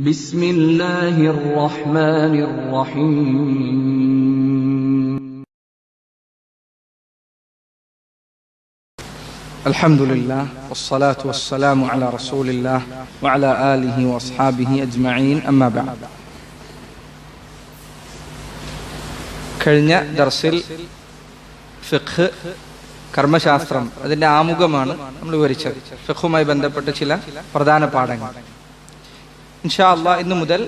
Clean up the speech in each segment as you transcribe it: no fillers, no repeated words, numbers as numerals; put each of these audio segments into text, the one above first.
بسم الله الرحمن الرحيم الحمد لله والصلاة والسلام على رسول الله وعلى آله وأصحابه أجمعين أما بعد. കഴിഞ്ഞ ദർസിൽ ഫിഖ് കർമ്മശാസ്ത്രം അതിൻ്റെ ആമുഖമാണ് നമ്മൾ വിവരിച്ചത്. ഫിഖുമായി ബന്ധപ്പെട്ട ചില പ്രധാന പാഠങ്ങൾ. ഇൻഷാ അല്ലാഹ് ഇന്നു മുതൽ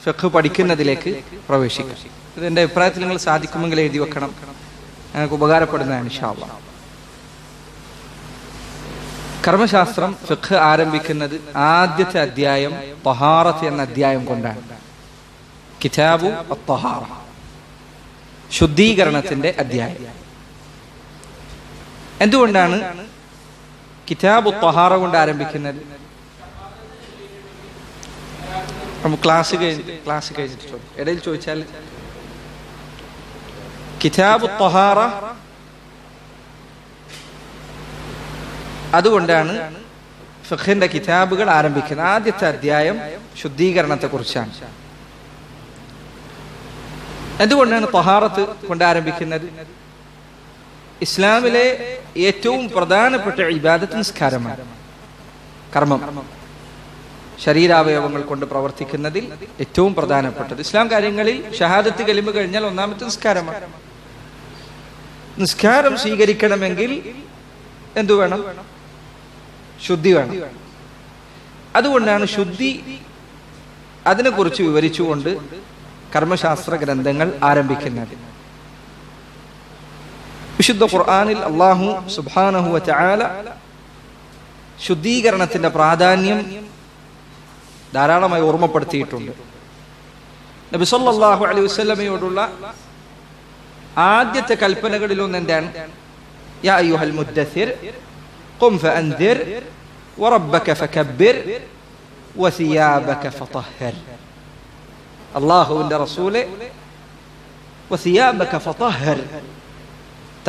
ഫിഖ് പഠിക്കുന്നതിലേക്ക് പ്രവേശിക്കും. ഇതിൻ്റെ അഭിപ്രായത്തിൽ നിങ്ങൾ സാധിക്കുമെങ്കിൽ എഴുതി വെക്കണം, ഞങ്ങൾക്ക് ഉപകാരപ്പെടുന്നതാണ് ഇൻഷാ അല്ലാഹ്. കർമ്മശാസ്ത്രം ഫിഖ് ആരംഭിക്കുന്നത് ആദ്യത്തെ അധ്യായം തഹാറത്ത് എന്ന അധ്യായം കൊണ്ടാണ്. കിതാബു അത്തഹാറ, ശുദ്ധീകരണത്തിന്റെ അധ്യായം. എന്തുകൊണ്ടാണ് കിതാബു തഹാറ കൊണ്ട് ആരംഭിക്കുന്നത്? ക്ലാസ് കഴിഞ്ഞിട്ട് ഇടയിൽ ചോദിച്ചാൽ കിതാബു തഹാറ അതുകൊണ്ടാണ് ഫിഖിന്റെ കിതാബുകൾ ആരംഭിക്കുന്നത്. ആദ്യത്തെ അധ്യായം ശുദ്ധീകരണത്തെ കുറിച്ചാണ്. എന്തുകൊണ്ടാണ് തഹാറത്ത് കൊണ്ട് ആരംഭിക്കുന്നത്? ഇസ്ലാമിലെ ഏറ്റവും പ്രധാനപ്പെട്ട ഇബാദത്ത് നിസ്കാരമാണ്, കർമ്മം, ശരീരാവയവങ്ങൾ കൊണ്ട് പ്രവർത്തിക്കുന്നതിൽ ഏറ്റവും പ്രധാനപ്പെട്ടത്. ഇസ്ലാം കാര്യങ്ങളിൽ ഷഹാദത്ത് കലിമ കഴിഞ്ഞാൽ ഒന്നാമത്തെ നിസ്കാരമാണ്. നിസ്കാരം സ്വീകരിക്കണമെങ്കിൽ എന്തു വേണം? ശുദ്ധി വേണം. അതുകൊണ്ടാണ് ശുദ്ധി അതിനെക്കുറിച്ച് വിവരിച്ചുകൊണ്ട് കർമ്മശാസ്ത്ര ഗ്രന്ഥങ്ങൾ ആരംഭിക്കുന്നത്. വിശുദ്ധ ഖുർആനിൽ അല്ലാഹു സുബ്ഹാനഹു വ തആല ശുദ്ധീകരണത്തിന്റെ പ്രാധാന്യം ധാരാളമായി ഓർമ്മപ്പെടുത്തിയിട്ടുണ്ട്. നബി സല്ലല്ലാഹു അലൈഹി വസല്ലമയോടുള്ള ആദ്യത്തെ കൽപ്പനകളിൽ ഒന്ന് എന്താണ്? യാ അയ്യുഹൽ മുദ്ദസ്സിർ ഖും ഫഅൻദിർ വറബ്ബക ഫകബ്ബിർ വസിയാബക ഫതഹ്ഹിർ. അല്ലാഹുവിന്റെ റസൂലേ, വസിയാബക ഫതഹ്ഹിർ,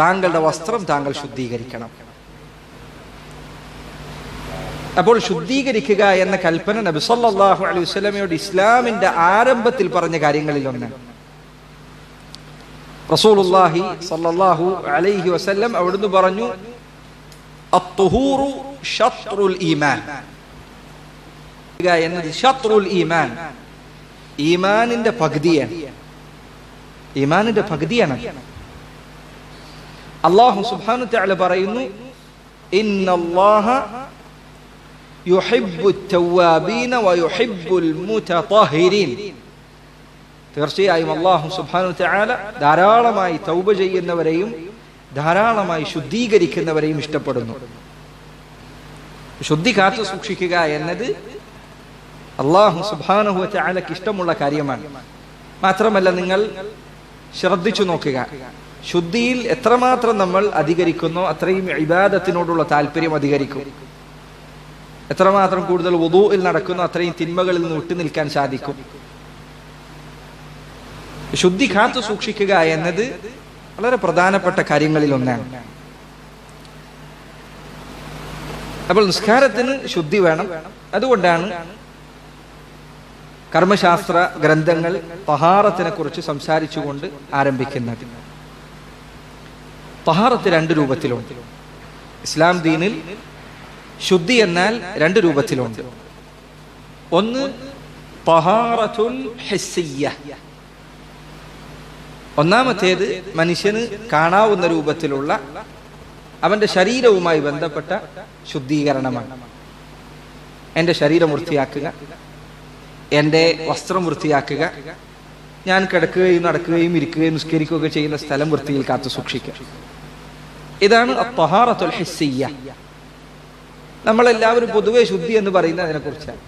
താങ്കളുടെ വസ്ത്രം താങ്കൾ ശുദ്ധീകരിക്കണം. അപ്പോൾ ശുദ്ധീകരിക്കുക എന്ന കൽപ്പന നബി സല്ലല്ലാഹു അലൈഹി വസല്ലമയോട് ഇസ്ലാമിന്റെ ആരംഭത്തിൽ പറഞ്ഞ കാര്യങ്ങളിൽ ഒന്നാണ്. റസൂലുള്ളാഹി സല്ലല്ലാഹു അലൈഹി വസല്ലം അവിടുന്ന് പറഞ്ഞു, അത്തുഹൂറു ശത്റുൽ ഈമാൻ എന്നത് ശത്റുൽ ഈമാൻ, ഈമാനിന്റെ പകുതിയാണ്. ഈമാനിന്റെ പകുതിയാണ്. അല്ലാഹു സുബ്ഹാനഹു വ തആല പറയുന്നു, ഇന്നല്ലാഹ യുഹിബ്ബുത് തവ്വാബീന വയുഹിബ്ബുൽ മുതതഹിരീൻ. തീർച്ചയായും അല്ലാഹു സുബ്ഹാനഹു വ തആല ധാരാളമായി തൗബ ചെയ്യുന്നവരെയും ധാരാളമായി ശുദ്ധീകരിക്കുന്നവരെയും ഇഷ്ടപ്പെടുന്നു. ശുദ്ധി കാത്തു സൂക്ഷിക്കുക എന്നത് അല്ലാഹു സുബ്ഹാനഹു വ തആലക്ക് ഇഷ്ടമുള്ള കാര്യമാണ്. മാത്രമല്ല, നിങ്ങൾ ശ്രദ്ധിച്ചു നോക്കുക, ശുദ്ധിയിൽ എത്രമാത്രം നമ്മൾ അധികരിക്കുന്നോ അത്രയും ഇബാദത്തിനോടുള്ള താല്പര്യം അധികരിക്കും. എത്രമാത്രം കൂടുതൽ വുദൂഇൽ നടക്കുന്നോ അത്രയും തിന്മകളിൽ നിന്ന് വിട്ടു നിൽക്കാൻ സാധിക്കും. ശുദ്ധി കാത്തു സൂക്ഷിക്കുക എന്നത് വളരെ പ്രധാനപ്പെട്ട കാര്യങ്ങളിൽ ഒന്നാണ്. അപ്പോൾ നിസ്കാരത്തിന് ശുദ്ധി വേണം. അതുകൊണ്ടാണ് കർമ്മശാസ്ത്ര ഗ്രന്ഥങ്ങൾ തഹാറത്തിനെ കുറിച്ച് സംസാരിച്ചുകൊണ്ട് ആരംഭിക്കുന്നത്. തഹാറത്ത് രണ്ട് രൂപത്തിലുണ്ട്. ഇസ്ലാം ദീനിൽ ശുദ്ധി എന്നാൽ രണ്ട് രൂപത്തിലുണ്ട്. ഒന്ന് തഹാറത്തുൽ ഹിസ്സിയ്യ, ഒന്നാമത്തേത് മനുഷ്യന് കാണാവുന്ന രൂപത്തിലുള്ള അവന്റെ ശരീരവുമായി ബന്ധപ്പെട്ട ശുദ്ധീകരണമാണ്. എൻ്റെ ശരീരം വൃത്തിയാക്കുക, എൻ്റെ വസ്ത്രം വൃത്തിയാക്കുക, ഞാൻ കിടക്കുകയും നടക്കുകയും ഇരിക്കുകയും നിസ്കരിക്കുകയൊക്കെ ചെയ്യുന്ന സ്ഥലം വൃത്തിയിൽ കാത്തു സൂക്ഷിക്കുക. ഇതാണ് അത്വഹാറത്തുൽ ഹിസ്സിയ്യ. നമ്മളെല്ലാവരും പൊതുവെ ശുദ്ധി എന്ന് പറയുന്നത് അതിനെക്കുറിച്ചാണ്.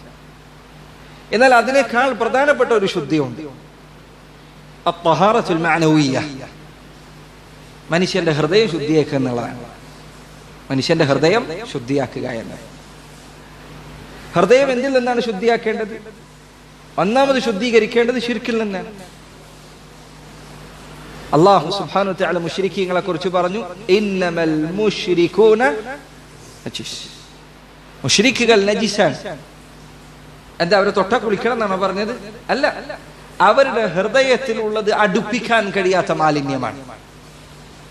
എന്നാൽ അതിനേക്കാൾ പ്രധാനപ്പെട്ട ഒരു ശുദ്ധിയുണ്ട്, അത്വഹാറത്തുൽ മഅനവിയ്യ. മനുഷ്യന്റെ ഹൃദയം ശുദ്ധിയാക്കുക എന്നുള്ളതാണ്. മനുഷ്യന്റെ ഹൃദയം ശുദ്ധിയാക്കുക എന്നത്. ഹൃദയം എന്തിൽ നിന്നാണ് ശുദ്ധിയാക്കേണ്ടത്? ഒന്നാമത് ശുദ്ധീകരിക്കേണ്ടത് ശിർക്കിൽ നിന്നാണ്. അല്ലാഹു സുബ്ഹാനഹു വ തആല മുശ്രിക്കീങ്ങളെ കുറിച്ച് പറഞ്ഞു, ഇന്നമൽ മുശ്രികൂന നജിസ്. മുശ്രിക്കുകൾ നജിസാണ്. എന്താ അവരെ തൊട്ടാ കുളിക്കണം എന്നാണോ പറഞ്ഞത്? അല്ല, അവരുടെ ഹൃദയത്തിലുള്ളത് അടുപ്പിക്കാൻ കഴിയാത്ത മാലിന്യമാണ്.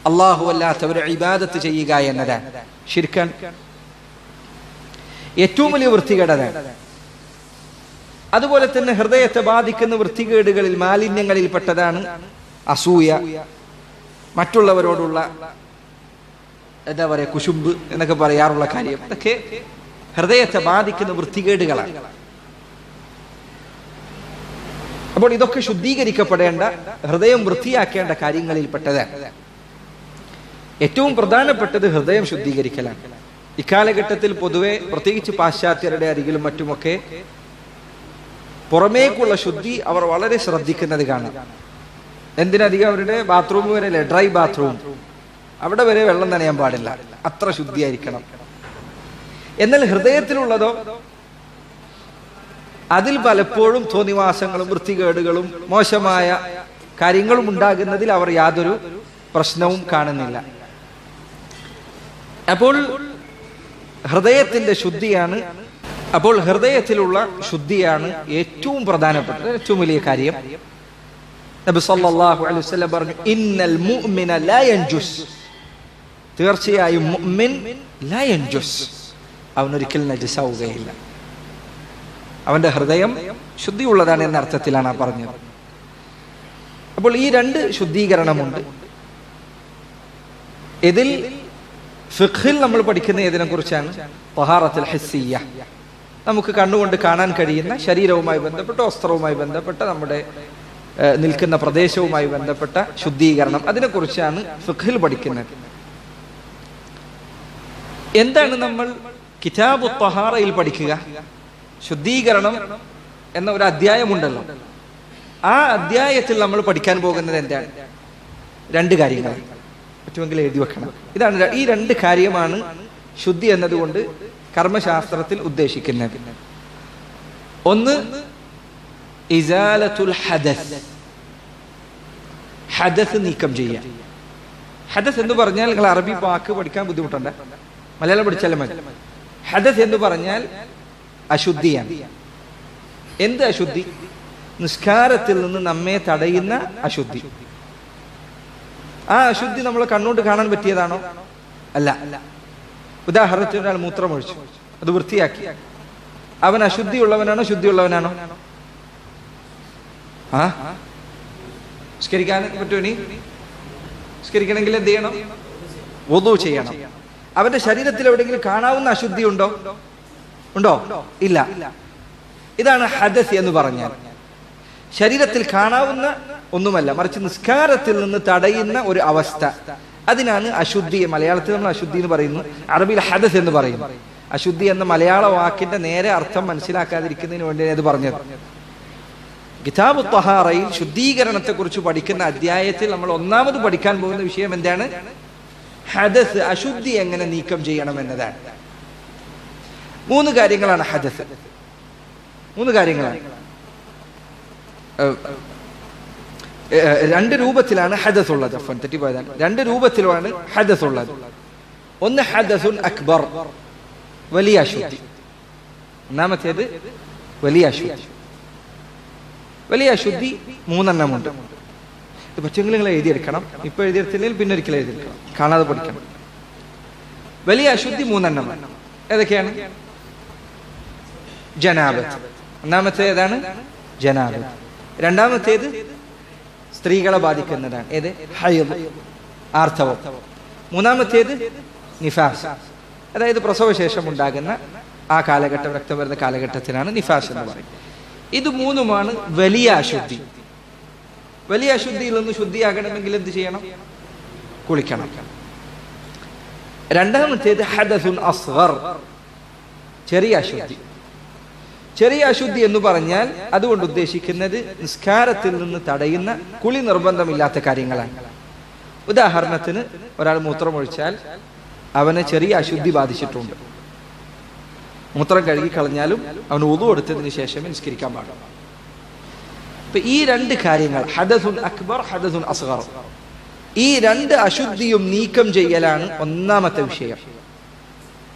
അല്ലാഹു അല്ലാത്തവരെ ഇബാദത്ത് ചെയ്യുക എന്നതാണ് ശിർക്കാൻ ഏറ്റവും വലിയ വൃത്തികേടാണ്. അതുപോലെ തന്നെ ഹൃദയത്തെ ബാധിക്കുന്ന വൃത്തികേടുകളിൽ മാലിന്യങ്ങളിൽ പെട്ടതാണ് അസൂയ, മറ്റുള്ളവരോടുള്ള എന്താ പറയാ കുശുമ്പ് എന്നൊക്കെ പറയാറുള്ള കാര്യം. ഇതൊക്കെ ഹൃദയത്തെ ബാധിക്കുന്ന വൃത്തികേടുകളാണ്. അപ്പോൾ ഇതൊക്കെ ശുദ്ധീകരിക്കപ്പെടേണ്ട, ഹൃദയം വൃത്തിയാക്കേണ്ട കാര്യങ്ങളിൽ പെട്ടതാണ്. ഏറ്റവും പ്രധാനപ്പെട്ടത് ഹൃദയം ശുദ്ധീകരിക്കലാണ്. ഇക്കാലഘട്ടത്തിൽ പൊതുവെ പ്രത്യേകിച്ച് പാശ്ചാത്യരുടെ അരികിലും മറ്റുമൊക്കെ പുറമേക്കുള്ള ശുദ്ധി അവർ വളരെ ശ്രദ്ധിക്കുന്നത് കാണാം. എന്തിനധികം അവരുടെ ബാത്റൂം വരെ അല്ലേ, ഡ്രൈ ബാത്റൂം, അവിടെ വരെ വെള്ളം നനയാൻ പാടില്ല, അത്ര ശുദ്ധിയായിരിക്കണം. എന്നാൽ ഹൃദയത്തിലുള്ളതോ അതിൽ പലപ്പോഴും തോന്നിവാസങ്ങളും വൃത്തികേടുകളും മോശമായ കാര്യങ്ങളും ഉണ്ടാകുന്നതിൽ അവർ യാതൊരു പ്രശ്നവും കാണുന്നില്ല. അപ്പോൾ ഹൃദയത്തിന്റെ ശുദ്ധിയാണ്, അപ്പോൾ ഹൃദയത്തിലുള്ള ശുദ്ധിയാണ് ഏറ്റവും പ്രധാനപ്പെട്ട ഏറ്റവും വലിയ കാര്യം. നബി സല്ലല്ലാഹു അലൈഹി വസല്ലം പറഞ്ഞു, ഇന്നൽ മുഅ്മിന ലാ യൻജുസ്, തീർച്ചയായും മുഅ്മിൻ ലാ യൻജുസ്, അവനൊരിക്കലും നജസാവുകയില്ല. അവന്റെ ഹൃദയം ശുദ്ധിയുള്ളതാണ് എന്ന അർത്ഥത്തിലാണ് പറഞ്ഞത്. അപ്പോൾ ഈ രണ്ട് ശുദ്ധീകരണമുണ്ട്. ഇതിൽ ഫിഖ്ഹിൽ നമ്മൾ പഠിക്കുന്ന ഏതിനെ കുറിച്ചാണ്? തഹാറത്തുൽ ഹിസ്സിയ്യ, നമുക്ക് കണ്ണുകൊണ്ട് കാണാൻ കഴിയുന്ന ശരീരവുമായി ബന്ധപ്പെട്ട, വസ്ത്രവുമായി ബന്ധപ്പെട്ട, നമ്മുടെ നിൽക്കുന്ന പ്രദേശവുമായി ബന്ധപ്പെട്ട ശുദ്ധീകരണം, അതിനെക്കുറിച്ചാണ് ഫിഖ്ഹിൽ പഠിക്കുന്നത്. എന്താണ് നമ്മൾ കിതാബു തഹാറയിൽ പഠിക്കുക? ശുദ്ധീകരണം എന്ന ഒരു അധ്യായമുണ്ടല്ലോ, ആ അധ്യായത്തിൽ നമ്മൾ പഠിക്കാൻ പോകുന്നത് എന്താണ്? രണ്ട് കാര്യങ്ങൾ, പറ്റുമെങ്കിൽ എഴുതി വെക്കണം. ഇതാണ്, ഈ രണ്ട് കാര്യമാണ് ശുദ്ധി എന്നതുകൊണ്ട് കർമ്മശാസ്ത്രത്തിൽ ഉദ്ദേശിക്കുന്നത്. ഒന്ന് ഇസാലത്തുൽ ഹദസ്, ഹദസ് നീക്കം ചെയ്യുക. ഹദസ് എന്ന് പറഞ്ഞാൽ നിങ്ങൾ അറബി വാക്ക് പഠിക്കാൻ ബുദ്ധിമുട്ടുണ്ട്, മലയാളം പഠിച്ചാലും മതി. ഹദസ് എന്ന് പറഞ്ഞാൽ അശുദ്ധിയാണ്. എന്ത് അശുദ്ധി? നിസ്കാരത്തിൽ നിന്ന് നമ്മെ തടയുന്ന അശുദ്ധി. ആ അശുദ്ധി നമ്മൾ കണ്ണുകൊണ്ട് കാണാൻ പറ്റിയതാണോ? അല്ല. ഉദാഹരണത്തിന് ഒരാൾ മൂത്രമൊഴിച്ചു, അത് വൃത്തിയാക്കി, അവൻ അശുദ്ധിയുള്ളവനാണോ ശുദ്ധിയുള്ളവനാണോ? ആ നിസ്കരിക്കാൻ പറ്റുമോ? ഇനി നിസ്കരിക്കണമെങ്കിൽ എന്ത് ചെയ്യണം? വുളു ചെയ്യണം. അവന്റെ ശരീരത്തിൽ എവിടെയെങ്കിലും കാണാവുന്ന അശുദ്ധി ഉണ്ടോ? ഉണ്ടോ? ഇല്ല. ഇതാണ് ഹദസ് എന്ന് പറഞ്ഞാൽ. ശരീരത്തിൽ കാണാവുന്ന ഒന്നുമല്ല, മറിച്ച് നിസ്കാരത്തിൽ നിന്ന് തടയുന്ന ഒരു അവസ്ഥ, അതിനാണ് അശുദ്ധി. മലയാളത്തിൽ നമ്മൾ അശുദ്ധി എന്ന് പറയുന്നു, അറബിയിൽ ഹദസ് എന്ന് പറയുന്നു. അശുദ്ധി എന്ന മലയാള വാക്കിന്റെ നേരെ അർത്ഥം മനസ്സിലാക്കാതിരിക്കുന്നതിന് വേണ്ടി അത് പറഞ്ഞത്. കിതാബു തഹാറയിൽ ശുദ്ധീകരണത്തെ കുറിച്ച് പഠിക്കുന്ന അധ്യായത്തിൽ നമ്മൾ ഒന്നാമത് പഠിക്കാൻ പോകുന്ന വിഷയം എന്താണ്? ഹദസ്, അശുദ്ധി എങ്ങനെ നീക്കം ചെയ്യണം എന്നതാണ്. മൂന്ന് കാര്യങ്ങളാണ് ഹദസ്. മൂന്ന് കാര്യങ്ങളാണ്. രണ്ട് രൂപത്തിലാണ് ഹദസ് ഉള്ളത്. തെറ്റിപ്പോയതാണ്. രണ്ട് രൂപത്തിലാണ് ഹദസ് ഉള്ളത്. ഒന്ന് ഹദസുൻ അക്ബർ, വലിയ അശുദ്ധി. ഒന്നാമത്തേത് വലിയ അശുദ്ധി. വലിയ അശുദ്ധി മൂന്നെണ്ണമുണ്ട്. ഇത് പറ്റുമെങ്കിൽ നിങ്ങൾ എഴുതിയെടുക്കണം. ഇപ്പൊ എഴുതിയെടുത്തില്ലെങ്കിൽ പിന്നെ ഒരിക്കലും എഴുതിയെടുക്കണം, കാണാതെ പഠിക്കണം. വലിയ അശുദ്ധി മൂന്നെണ്ണമാണ്. ഏതൊക്കെയാണ്? ജനാബത്ത്. ഒന്നാമത്തേതാണ് ജനാബത്ത്. രണ്ടാമത്തേത് സ്ത്രീകളെ ബാധിക്കുന്നതാണ്. ഏത്? ഹൈദ്, ആർത്തവം. മൂന്നാമത്തേത് നിഫാസ്, അതായത് പ്രസവശേഷം ഉണ്ടാകുന്ന ആ കാലഘട്ടം, രക്തം വരുന്ന കാലഘട്ടത്തിനാണ് നിഫാസ് എന്ന് പറയുന്നത്. ഇത് മൂന്നുമാണ് വലിയ അശുദ്ധി. വലിയ അശുദ്ധിയിൽ നിന്ന് ശുദ്ധിയാകണമെങ്കിൽ എന്ത് ചെയ്യണം? കുളിക്കണം. രണ്ടാമത്തേത് ഹദസുൻ അസ്ഗർ, ചെറിയ അശുദ്ധി. ചെറിയ അശുദ്ധി എന്ന് പറഞ്ഞാൽ അതുകൊണ്ട് ഉദ്ദേശിക്കുന്നത് നിസ്കാരത്തിൽ നിന്ന് തടയുന്ന, കുളി നിർബന്ധമില്ലാത്ത കാര്യങ്ങളാണ്. ഉദാഹരണത്തിന് ഒരാൾ മൂത്രമൊഴിച്ചാൽ അവന് ചെറിയ അശുദ്ധി ബാധിച്ചിട്ടുണ്ട്. മൂത്രം കഴുകി കളഞ്ഞാലും അവന് വുളു എടുത്തതിന് ശേഷം നിസ്കരിക്കാൻ പാടില്ല. അപ്പൊ ഈ രണ്ട് കാര്യങ്ങൾ, ഹദസുൻ അക്ബർ, ഹദസുൻ അസ്ഗർ, ഈ രണ്ട് അശുദ്ധിയും നീക്കം ചെയ്യലാണ് ഒന്നാമത്തെ വിഷയം.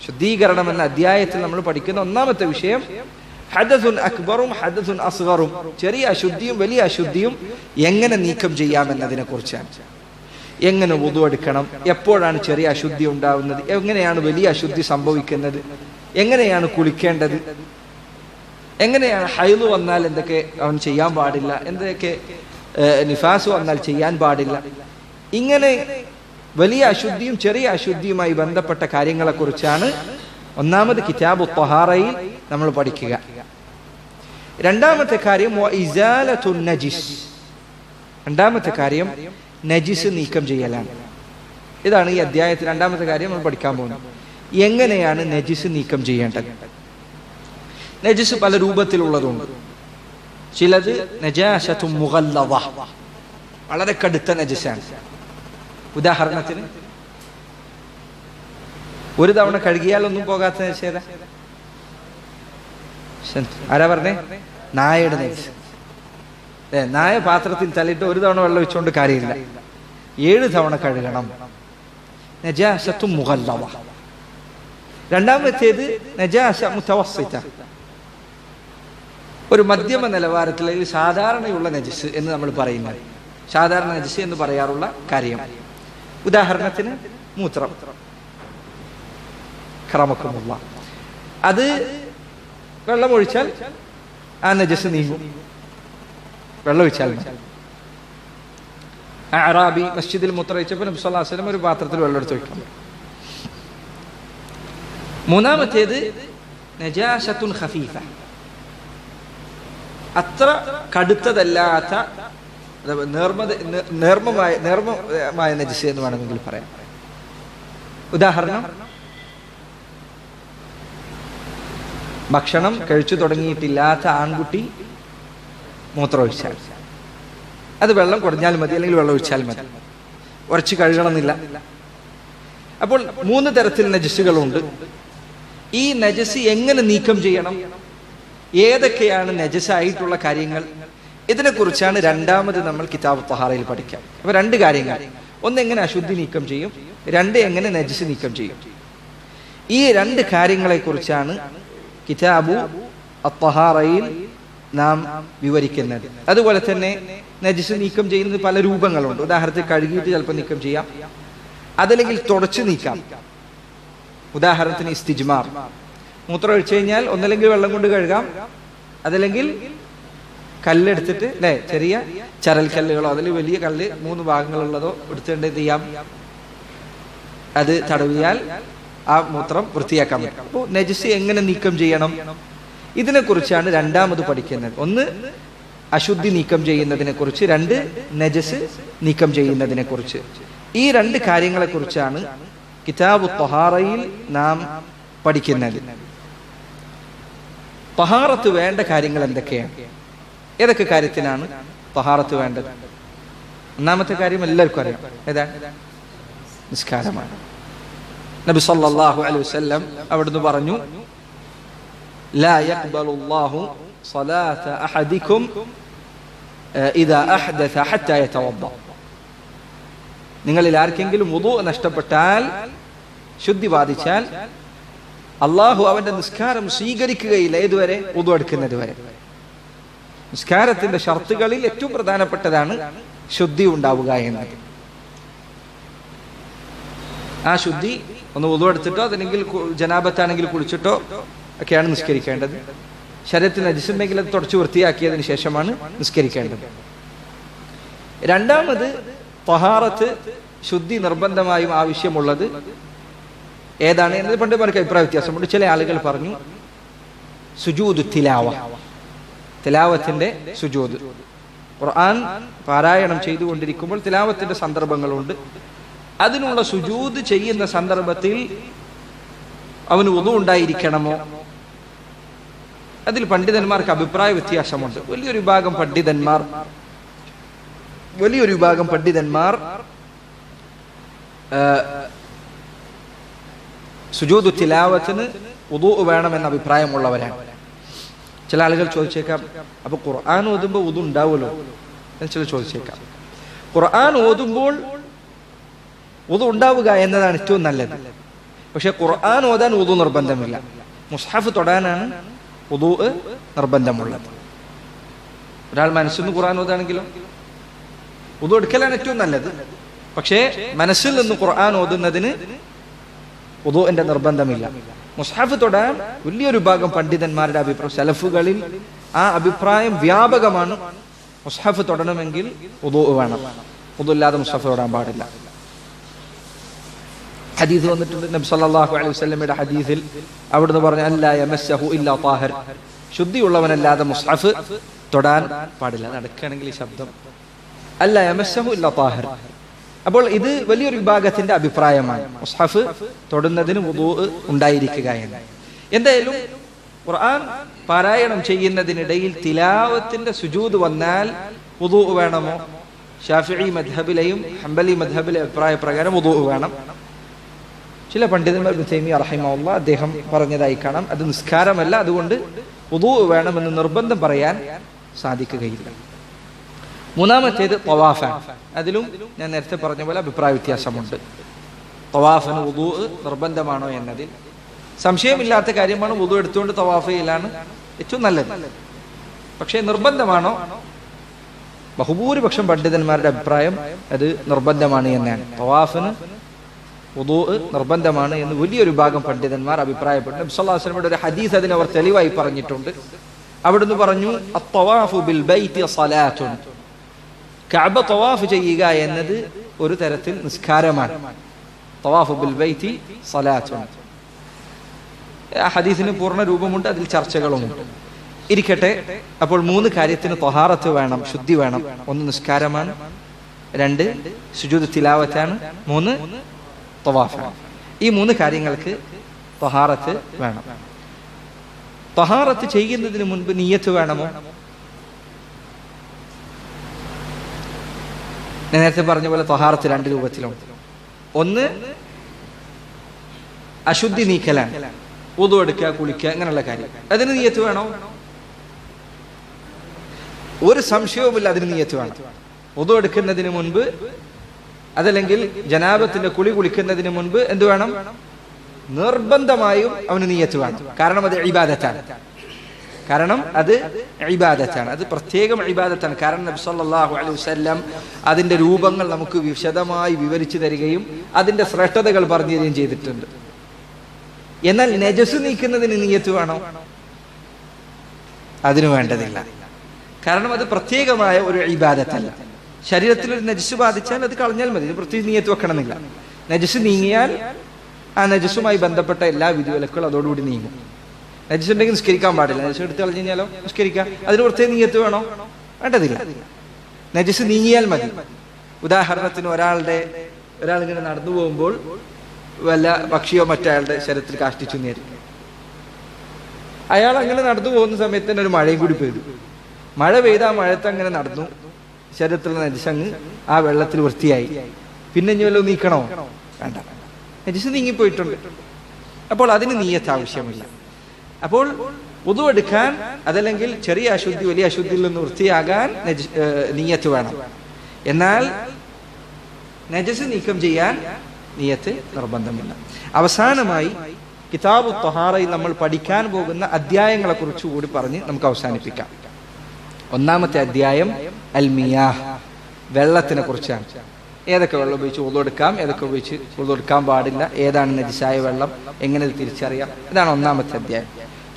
ശുദ്ധീകരണം എന്ന അധ്യായത്തിൽ നമ്മൾ പഠിക്കുന്ന ഒന്നാമത്തെ വിഷയം ഹദസുൻ അക്ബറും ഹദസുൻ അസ്ഗറും, ചെറിയ അശുദ്ധിയും വലിയ അശുദ്ധിയും എങ്ങനെ നീക്കം ചെയ്യാമെന്നതിനെ കുറിച്ചാണ്. എങ്ങനെ വുദു എടുക്കണം, എപ്പോഴാണ് ചെറിയ അശുദ്ധി ഉണ്ടാവുന്നത്, എങ്ങനെയാണ് വലിയ അശുദ്ധി സംഭവിക്കുന്നത്, എങ്ങനെയാണ് കുളിക്കേണ്ടത്, എങ്ങനെയാണ് ഹൈദ് വന്നാൽ എന്തൊക്കെ അവൻ ചെയ്യാൻ പാടില്ല, എന്തൊക്കെ നിഫാസ് വന്നാൽ ചെയ്യാൻ പാടില്ല. ഇങ്ങനെ വലിയ അശുദ്ധിയും ചെറിയ അശുദ്ധിയുമായി ബന്ധപ്പെട്ട കാര്യങ്ങളെക്കുറിച്ചാണ് ഒന്നാമത് കിതാബു ത്വഹാറയിൽ നമ്മൾ പഠിക്കുക. രണ്ടാമത്തെ കാര്യം ഇസാലത്തുൻ നജിസ്, രണ്ടാമത്തെ കാര്യം നജിസ് നീക്കം ചെയ്യലാണ്. ഇതാണ് ഈ അധ്യായത്തിൽ രണ്ടാമത്തെ കാര്യം നമ്മൾ പഠിക്കാൻ പോകുന്നത്. എങ്ങനെയാണ് നജിസ് നീക്കം ചെയ്യേണ്ടത്? നജിസ് പല രൂപത്തിലുള്ളതുണ്ട്. ചിലത് നജാസത്തുൻ മുഗല്ലദ, വളരെ കടുത്ത നജിസാണ്. ഉദാഹരണത്തിന് ഒരു തവണ കഴുകിയാലൊന്നും പോകാത്ത നജിസ് ആരാ പറഞ്ഞേ? നായയുടെ നജിസ്. നായ പാത്രത്തിൽ തള്ളിയിട്ട് ഒരു തവണ വെള്ളം ഒഴിച്ചുകൊണ്ട് കാര്യമില്ല, 7 തവണ കഴുകണം. നജാസത്തുൻ മുഗല്ലദ. രണ്ടാമത്തേത് നജാസ മുതവസ്സിത, ഒരു മധ്യമ നിലവാരത്തിൽ സാധാരണയുള്ള നജിസ് എന്ന് നമ്മൾ പറയുന്നത്, സാധാരണ നജിസ് എന്ന് പറയാറുള്ള കാര്യം. ഉദാഹരണത്തിന് മൂത്രം, ക്രമക്കുമുള്ള, അത് വെള്ളം ഒഴിച്ചാൽ ആ നജിസ് നീങ്ങും, വെള്ളം ഒഴിച്ചാൽ. അറാബി മസ്ജിദിൽ മൂത്രമൊഴിച്ചപ്പോൾ നബി സല്ലല്ലാഹു അലൈഹി വസല്ലം ഒരു പാത്രത്തിൽ വെള്ളം എടുത്ത് വയ്ക്കണം. മൂന്നാമത്തേത് നജാസത്തുൻ ഖഫീഫ, അത്ര കടുത്തതല്ലാത്ത നേർമമായ നജിസ് എന്ന് വേണമെങ്കിൽ പറയാം. ഉദാഹരണം, ഭക്ഷണം കഴിച്ചു തുടങ്ങിയിട്ടില്ലാത്ത ആൺകുട്ടി മൂത്രമൊഴിച്ചാൽ അത് വെള്ളം കുടഞ്ഞാൽ മതി, അല്ലെങ്കിൽ വെള്ളം ഒഴിച്ചാൽ മതി, ഉറച്ച് കഴുകണമെന്നില്ല. അപ്പോൾ 3 തരത്തിൽ നജസുകളുണ്ട്. ഈ നജസ് എങ്ങനെ നീക്കം ചെയ്യണം, ഏതൊക്കെയാണ് നജസായിട്ടുള്ള കാര്യങ്ങൾ, ഇതിനെക്കുറിച്ചാണ് രണ്ടാമത് നമ്മൾ കിതാബ് ത്വഹാറയിൽ പഠിക്കാം. അപ്പൊ 2 കാര്യങ്ങൾ, ഒന്ന് എങ്ങനെ അശുദ്ധി നീക്കം ചെയ്യും, 2 എങ്ങനെ നജസ് നീക്കം ചെയ്യും. ഈ 2 കാര്യങ്ങളെ കുറിച്ചാണ് കിതാബു അത്വഹാറയിൽ നാം വിവരിക്കുന്നത്. അതുപോലെ തന്നെ നജസ് നീക്കം ചെയ്യുന്നത് പല രൂപങ്ങളുണ്ട്. ഉദാഹരണത്തിന് കഴുകിയിട്ട് ചിലപ്പോൾ നീക്കം ചെയ്യാം, അതല്ലെങ്കിൽ തുടച്ചു നീക്കാം. ഉദാഹരണത്തിന് ഇസ്തിജ്മാർ, മൂത്രം ഒഴിച്ചു കഴിഞ്ഞാൽ ഒന്നല്ലെങ്കിൽ വെള്ളം കൊണ്ട് കഴുകാം, അതല്ലെങ്കിൽ കല്ലെടുത്തിട്ട് അല്ലെ, ചെറിയ ചരൽ കല്ലുകളോ അതിൽ വലിയ കല്ല് 3 ഭാഗങ്ങളുള്ളതോ എടുത്തുകൊണ്ട് എന്ത് ചെയ്യാം, അത് തടവിയാൽ ആ മൂത്രം വൃത്തിയാക്കാൻ പറ്റും. അപ്പോൾ നജസ് എങ്ങനെ നീക്കം ചെയ്യണം, ഇതിനെക്കുറിച്ചാണ് രണ്ടാമത് പഠിക്കുന്നത്. ഒന്ന് അശുദ്ധി നീക്കം ചെയ്യുന്നതിനെ കുറിച്ച്, 2 നജസ് നീക്കം ചെയ്യുന്നതിനെ കുറിച്ച്. ഈ 2 കാര്യങ്ങളെ കുറിച്ചാണ് കിതാബു ത്വഹാറയിൽ നാം പഠിക്കുന്നത്. ത്വഹാറത്ത് വേണ്ട കാര്യങ്ങൾ എന്തൊക്കെയാണ്, ഏതൊക്കെ കാര്യത്തിനാണ് ത്വഹാറത്ത് വേണ്ടത്? ഒന്നാമത്തെ കാര്യം എല്ലാവർക്കും അറിയാം, ഏതാണ്? നിസ്കാരമാണ്. നബി സല്ലല്ലാഹു അലൈഹി വസല്ലം അവിടുന്ന് പറഞ്ഞു, ലാ യഖ്ബലുല്ലാഹു സ്വലാത അഹദികും ഇദാ അഹ്ദസ ഹത്താ യതവദ്ദ. നിങ്ങളിൽ ആർക്കെങ്കിലും വുദു നഷ്ടപ്പെട്ടാൽ, ശുദ്ധി ബാധിച്ചാൽ, അള്ളാഹു അവന്റെ നിസ്കാരം സ്വീകരിക്കുകയില്ല. ഏതുവരെ? വുദു എടുക്കുന്നത് വരെ. നിസ്കാരത്തിന്റെ ഷർത്തുകളിൽ ഏറ്റവും പ്രധാനപ്പെട്ടതാണ് ശുദ്ധി ഉണ്ടാവുക എന്നത്. ആ ശുദ്ധി ഒന്ന് വുദു എടുത്തിട്ടോ അതല്ലെങ്കിൽ ജനാബത്താണെങ്കിൽ കുളിച്ചിട്ടോ ഒക്കെയാണ് നിസ്കരിക്കേണ്ടത്. ശരീരത്തിൽ നജിസുണ്ടെങ്കിൽ അത് തുടച്ചു വൃത്തിയാക്കിയതിന് ശേഷമാണ് നിസ്കരിക്കേണ്ടത്. രണ്ടാമത് ത്വഹാറത്ത്, ശുദ്ധി നിർബന്ധമായും ആവശ്യമുള്ളത് ഏതാണ് എന്നത് പണ്ഡിതന്മാർക്ക് അഭിപ്രായ വ്യത്യാസമുണ്ട്. ചില ആളുകൾ പറഞ്ഞു സുജൂദ് തിലാവ, തിലാവത്തിന്റെ സുജൂദ്. ഖുർആൻ പാരായണം ചെയ്തുകൊണ്ടിരിക്കുമ്പോൾ തിലാവത്തിന്റെ സന്ദർഭങ്ങളുണ്ട്. അതിനുള്ള സുജൂദ് ചെയ്യുന്ന സന്ദർഭത്തിൽ അവന് വുദു ഉണ്ടായിരിക്കണമോ? അതിൽ പണ്ഡിതന്മാർക്ക് അഭിപ്രായ വ്യത്യാസമുണ്ട്. വലിയൊരു വിഭാഗം പണ്ഡിതന്മാർ സുജൂദ് തിലാവത്തിന് വുദു വേണമെന്ന അഭിപ്രായമുള്ളവരാണ്. ചില ആളുകൾ ചോദിച്ചേക്കാം, അപ്പൊ ഖുർആൻ ഓതുമ്പോൾ വുദു ഉണ്ടാവുമല്ലോ എന്ന് ചില ചോദിച്ചേക്കാം. ഖുർആൻ ഓതുമ്പോൾ വുദു ഉണ്ടാവുക എന്നതാണ് ഏറ്റവും നല്ലത്. പക്ഷെ ഖുർആൻ ഓതാൻ വുദു നിർബന്ധമില്ല. മുസ്ഹഫ് തൊടാനാണ് വുദൂ നിർബന്ധമുള്ളത്. ഒരാൾ മനസ്സിൽ നിന്ന് ഖുർആൻ ഓതാണെങ്കിലും വുദൂ എടുക്കലാണ് ഏറ്റവും നല്ലത്. പക്ഷേ മനസ്സിൽ നിന്ന് ഖുർആൻ ഓതുന്നതിന് വുദൂഇന്റെ നിർബന്ധമില്ല. മുസ്ഹഫ് തൊടാൻ വലിയൊരു ഭാഗം പണ്ഡിതന്മാരുടെ അഭിപ്രായം, സലഫുകളിൽ ആ അഭിപ്രായം വ്യാപകമാണ്. മുസ്ഹഫ് തൊടണമെങ്കിൽ വുദൂ വേണം, വുദൂ ഇല്ലാതെ മുസ്ഹഫ് തൊടാൻ പാടില്ല. ഹദീസ് വന്നിട്ടുണ്ട്, നബി സല്ലല്ലാഹു അലൈഹി വസല്ലമയുടെ ഹദീസിൽ അവിടുന്ന് പറഞ്ഞു, അല്ലാ യമസ്സഹു ഇല്ലാ താഹിർ, ശുദ്ധിയുള്ളവനല്ലാതെ മുസ്ഹഫ് തൊടാൻ പാടില്ല. നടക്കുകയാണെങ്കിൽ ഈ ശബ്ദം, അല്ലാ യമസ്സഹു ഇല്ലാ താഹിർ. അപ്പോൾ ഇത് വലിയൊരു വിഭാഗത്തിന്റെ അഭിപ്രായമാണ്, മുസ്ഹഫ് തൊടുന്നതിന് വുദൂ ഉണ്ടായിരിക്കുക എന്ന്. എന്തായാലും ഖുർആൻ പാരായണം ചെയ്യുന്നതിനിടയിൽ തിലാവത്തിന്റെ സുജൂദ് വന്നാൽ വുദൂ വേണമോ? ശാഫിഈ മദ്ഹബിലെയും ഹംബലി മദ്ഹബിലെ അഭിപ്രായ പ്രകാരം വുദൂ വേണം. ചില പണ്ഡിതന്മാർ ഇബ്നു തൈമിയ്യ റഹിമഹുല്ലാഹ് അദ്ദേഹം പറഞ്ഞതായി കാണാം, അത് നിസ്കാരമല്ല, അതുകൊണ്ട് വുദൂ വേണമെന്ന് നിർബന്ധം പറയാൻ സാധിക്കുകയില്ല. മൂന്നാമത്തേത് തവാഫാണ്. അതിലും ഞാൻ നേരത്തെ പറഞ്ഞ പോലെ അഭിപ്രായ വ്യത്യാസമുണ്ട്. തവാഫിന് വുദൂ നിർബന്ധമാണോ എന്നതിൽ സംശയമില്ലാത്ത കാര്യമാണ്. വുദൂ എടുത്തുകൊണ്ട് തവാഫ് ചെയ്യലാണ് ഏറ്റവും നല്ലത്. പക്ഷേ നിർബന്ധമാണോ? ബഹുഭൂരിപക്ഷം പണ്ഡിതന്മാരുടെ അഭിപ്രായം അത് നിർബന്ധമാണ് എന്നാണ്. തവാഫിന് വുദൂ നിർബന്ധമാണ് എന്ന് വലിയൊരു ഭാഗം പണ്ഡിതന്മാർ അഭിപ്രായപ്പെട്ടു. നബി സല്ലല്ലാഹു അലൈഹി വസല്ലമയുടെ ഒരു ഹദീസ് അതിന് അവർ തെളിവായി പറഞ്ഞിട്ടുണ്ട്. അവിടുന്ന് പറഞ്ഞു, അത്തവാഫു ബിൽ ബൈത്തി സലാത്തുൻ, കഅബ തവാഫ് ചെയ്യുക എന്നത് ഒരു തരത്തിൽ നിസ്കാരമാണ്. തവാഫു ബിൽ ബൈത്തി സലാത്തുൻ. ആ ഹദീസിന് പൂർണ്ണ രൂപമുണ്ട്, അതിൽ ചർച്ചകളുമുണ്ട്. ഇരിക്കട്ടെ, അപ്പോൾ മൂന്ന് കാര്യത്തിന് ത്വഹാറത്ത് വേണം, ശുദ്ധി വേണം. ഒന്ന് നിസ്കാരമാണ്, രണ്ട് സുജൂദ് തിലാവത്താണ്, മൂന്ന് തവാഫാണ്. ഈ മൂന്ന് കാര്യങ്ങൾക്ക് ത്വഹാറത്ത് വേണം. ത്വഹാറത്ത് ചെയ്യുന്നതിന് മുൻപ് നിയ്യത്ത് വേണമോ? ഞാൻ നേരത്തെ പറഞ്ഞ പോലെ ത്വഹാറത്ത് രണ്ട് രൂപത്തിലുണ്ട്. ഒന്ന് അശുദ്ധി നീക്കലാണ്, വുദൂ എടുക്കുക, കുളിക്കുക, അങ്ങനെയുള്ള കാര്യം. അതിന് നിയ്യത്ത് വേണോ? ഒരു സംശയവുമില്ല, അതിന് നിയ്യത്ത് വേണം. വുദൂ എടുക്കുന്നതിന് മുൻപ്, അതല്ലെങ്കിൽ ജനാബത്തിന്റെ കുളിക്കുന്നതിന് മുൻപ് എന്ത് വേണം? നിർബന്ധമായും അവന് നിയ്യത്ത് വേണം. കാരണം അത് ഇബാദത്താണ്. അത് പ്രത്യേകം ഇബാദത്താണ്. കാരണം നബി സല്ലല്ലാഹു അലൈഹി വസല്ലം അതിന്റെ രൂപങ്ങൾ നമുക്ക് വിശദമായി വിവരിച്ചു തരികയും അതിന്റെ ശ്രേഷ്ഠതകൾ പറഞ്ഞു തരികയും ചെയ്തിട്ടുണ്ട്. എന്നാൽ നജസ് നീക്കുന്നതിന് നിയ്യത്ത് വേണോ? അതിനു വേണ്ടതില്ല. കാരണം അത് പ്രത്യേകമായ ഒരു ഇബാദത്തല്ല. ശരീരത്തിൽ ഒരു നജസ് ബാധിച്ചാൽ അത് കളഞ്ഞാൽ മതി, പ്രത്യേകിച്ച് നിയ്യത്ത് വെക്കണമെന്നില്ല. നജസ് നീങ്ങിയാൽ ആ നജസുമായി ബന്ധപ്പെട്ട എല്ലാ വിധിവിലക്കുകളും അതോടുകൂടി നീങ്ങും. നജസ് ഉണ്ടെങ്കിൽ നിസ്കരിക്കാൻ പാടില്ല, നജസ് എടുത്ത് കളഞ്ഞു കഴിഞ്ഞാലോ നിസ്കരിക്കാം. അതിന് പ്രത്യേക നിയ്യത്ത് വേണോ? വേണ്ടതില്ല. നജസ് നീങ്ങിയാൽ മതി. ഉദാഹരണത്തിന് ഒരാളിങ്ങനെ നടന്നു പോകുമ്പോൾ വല്ല പക്ഷിയോ മറ്റയാളുടെ ശരീരത്തിൽ കാഷ്ടിച്ചു നേരിടും. അയാൾ അങ്ങനെ നടന്നു പോകുന്ന സമയത്ത് തന്നെ ഒരു മഴയും കൂടി പെയ്തു. മഴ പെയ്ത ആ മഴത്ത് അങ്ങനെ നടന്നു, ശരീരത്തിലുള്ള നജസങ്ങ് ആ വെള്ളത്തിൽ വൃത്തിയായി. പിന്നെ ഇനി വല്ലതും നീക്കണോ? വേണ്ട, നജസ് നീങ്ങിപ്പോയിട്ടുണ്ട്. അപ്പോൾ അതിന് നിയ്യത്ത് ആവശ്യമില്ല. അപ്പോൾ വുദൂ എടുക്കാൻ, അതല്ലെങ്കിൽ ചെറിയ അശുദ്ധി വലിയ അശുദ്ധിയിൽ നിന്ന് വൃത്തിയാകാൻ നിയ്യത്ത് വേണം. എന്നാൽ നജസ് നീക്കം ചെയ്യാൻ നിയ്യത്ത് നിർബന്ധമില്ല. അവസാനമായി കിതാബു ത്വഹാറയിൽ നമ്മൾ പഠിക്കാൻ പോകുന്ന അധ്യായങ്ങളെ കുറിച്ച് കൂടി പറഞ്ഞ് നമുക്ക് അവസാനിപ്പിക്കാം. ഒന്നാമത്തെ അധ്യായം അൽ മിയാഹ്, വെള്ളത്തിനെ കുറിച്ചാണ്. ഏതൊക്കെ വെള്ളം ഉപയോഗിച്ച് വുദൂ എടുക്കാം, ഏതൊക്കെ ഉപയോഗിച്ച് വുദൂ എടുക്കാൻ പാടില്ല, ഏതാണ് നജിസായ വെള്ളം, എങ്ങനെ തിരിച്ചറിയാം, ഇതാണ് ഒന്നാമത്തെ അധ്യായം.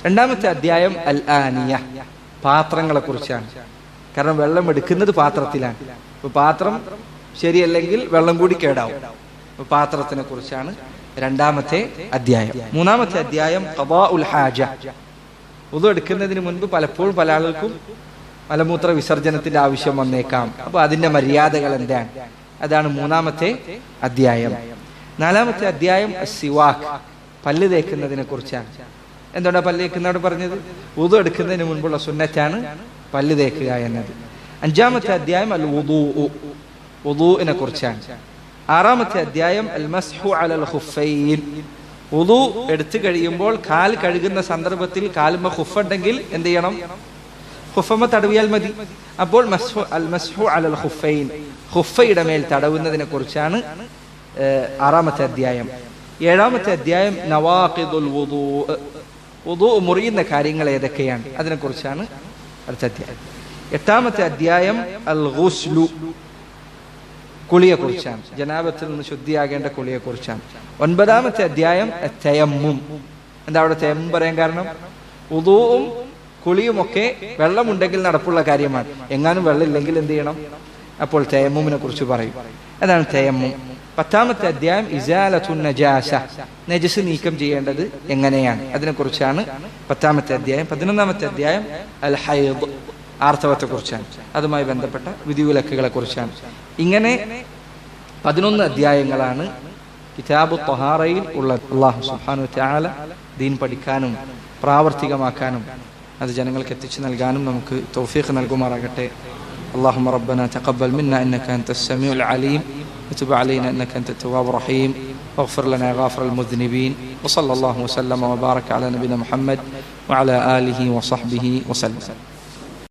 രണ്ടാമത്തെ അധ്യായം അൽ ആനിയ, പാത്രങ്ങളെ കുറിച്ചാണ്. കാരണം വെള്ളം എടുക്കുന്നത് പാത്രത്തിലാണ്. ഇപ്പൊ പാത്രം ശരിയല്ലെങ്കിൽ വെള്ളം കൂടി കേടാവും. പാത്രത്തിനെ കുറിച്ചാണ് രണ്ടാമത്തെ അധ്യായം. മൂന്നാമത്തെ അധ്യായം ഖദാഉൽ ഹാജ, വുദൂ എടുക്കുന്നതിന് മുൻപ് പലപ്പോഴും പല ആളുകൾക്കും മലമൂത്ര വിസർജനത്തിന്റെ ആവശ്യം വന്നേക്കാം. അപ്പൊ അതിന്റെ മര്യാദകൾ എന്താണ്, അതാണ് മൂന്നാമത്തെ അധ്യായം. നാലാമത്തെ അധ്യായം സിവാക്ക്, പല്ല് തേക്കുന്നതിനെ കുറിച്ചാണ്. എന്തുകൊണ്ടാണ് പല്ല് തേക്കുന്നവിടെ പറഞ്ഞത്? വുദൂ എടുക്കുന്നതിന് മുൻപുള്ള സുന്നത്താണ് പല്ല് തേക്കുക എന്നത്. അഞ്ചാമത്തെ അധ്യായം അൽ വുദൂ, വുദൂഇനെ കുറിച്ചാണ്. ആറാമത്തെ അധ്യായം അൽ മസ്ഹു അലൽ ഖുഫൈൻ, വുദൂ എടുത്തു കഴിയുമ്പോൾ കാൽ കഴുകുന്ന സന്ദർഭത്തിൽ കാലുമ്മ ഖുഫ് ഉണ്ടെങ്കിൽ എന്ത് ചെയ്യണം? ഖുഫമ്മ തടവിയാൽ മതി. അപ്പോൾ അൽ മസ്ഹു അലൽ ഖുഫൈൻ, ഖുഫയുടെ മേൽ തടവുന്നതിനെ കുറിച്ചാണ് ആറാമത്തെ അധ്യായം. ഏഴാമത്തെ അധ്യായം നവാഖിദുൽ വുദൂ, വുദൂ മുറിയുന്ന കാര്യങ്ങൾ ഏതൊക്കെയാണ്, അതിനെക്കുറിച്ചാണ് അടുത്ത അധ്യായം. 8ാമത്തെ അധ്യായം അൽ ഗുസ്ലു, കുളിയെക്കുറിച്ചാണ്, ജനാബത്തിൽ നിന്ന് ശുദ്ധിയാകേണ്ട കുളിയെക്കുറിച്ചാണ്. 9ാമത്തെ അധ്യായം തയമ്മും. എന്താ അവിടെ തയമ്മും പറയാൻ കാരണം? വുദൂഉം കുളിയുമൊക്കെ വെള്ളമുണ്ടെങ്കിൽ നടപ്പുള്ള കാര്യമാണ്. എങ്ങാനും വെള്ളമില്ലെങ്കിൽ എന്ത് ചെയ്യണം? അപ്പോൾ തയമ്മുമിനെ കുറിച്ച് പറയും. അതാണ് തയമ്മും. 10ാമത്തെ അധ്യായം ഇസാലത്തുൻ നജാസ, നജസ് നീക്കം ചെയ്യേണ്ടത് എങ്ങനെയാണ്, അതിനെക്കുറിച്ചാണ് 10ാമത്തെ അധ്യായം. 11ാമത്തെ അധ്യായം അൽ ഹൈദ്, ആർത്തവത്തെക്കുറിച്ചാണ്, അതുമായി ബന്ധപ്പെട്ട വിധിവിലക്കുകളെ കുറിച്ചാണ്. ഇങ്ങനെ 11 അധ്യായങ്ങളാണ് കിതാബു ത്വഹാറയിൽ ഉള്ളത്. അല്ലാഹു സുബ്ഹാനഹു വ തആല ദീൻ പഠിക്കാനും പ്രാവർത്തികമാക്കാനും അത് ജനങ്ങൾക്ക് എത്തിച്ചു നൽകാനും നമുക്ക് തൗഫീഖ് നൽകുമാറാകട്ടെ. اللهم ربنا تقبل منا إنك أنت السميع العليم وتب علينا إنك أنت التواب الرحيم واغفر لنا يا غافر المذنبين. وصلى الله وسلم وبارك على نبينا محمد وعلى آله وصحبه وسلم.